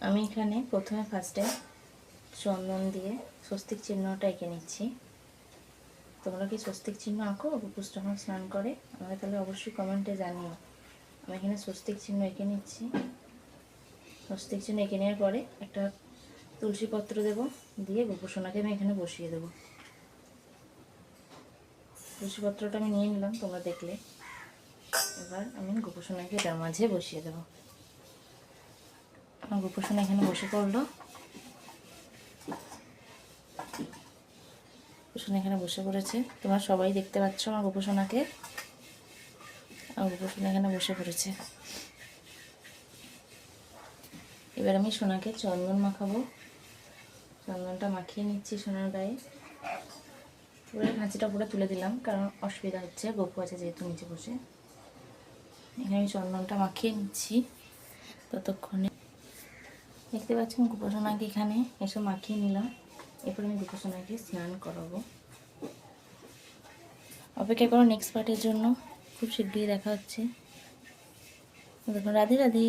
আমি এখানে প্রথমে ফার্স্টে চন্দন দিয়ে স্বস্তিক চিহ্নটা এঁকে নিচ্ছি। তোমরা কি স্বস্তিক চিহ্ন আঁকো গোপুষ যখন স্নান করে? আমাকে তাহলে অবশ্যই কমেন্টে জানিও। আমি এখানে স্বস্তিক চিহ্ন এঁকে নিচ্ছি। স্বস্তিক চিহ্ন এঁকে নেওয়ার পরে একটা তুলসী পত্র দেবো, দিয়ে গোপুসোনাকে আমি এখানে বসিয়ে দেবো। তুলসী পত্রটা আমি নিয়ে নিলাম, তোমরা দেখলে। এবার আমি গোপুসোনাকে এটার মাঝে বসিয়ে দেবো। আমার গোপুসোনা এখানে বসে পড়লো। গোপুসোনা এখানে বসে পড়েছে, তোমরা সবাই দেখতে পাচ্ছ আমার গোপুসোনাকে। আমার গোপুসোনা এখানে বসে পড়েছে। এবার আমি সোনাকে চন্দন মাখাবো। চন্দনটা মাখিয়ে নিচ্ছি সোনার গায়ে। পুরো হাঁচিটা পুরো তুলে দিলাম, কারণ অসুবিধা হচ্ছে, গপু আছে যেহেতু নিচে বসে। এখানে আমি চন্দনটা মাখিয়ে নিচ্ছি। ততক্ষণে দেখতে পাচ্ছেন গোপুসোনাকে এখানে এসে মাখিয়ে নিলাম। এরপর আমি গোপুসোনাকে স্নান করাবো। অপেক্ষা করো নেক্সট পার্টের জন্য, খুব শীঘ্রই দেখা হচ্ছে। দেখুন, রাধে রাধে।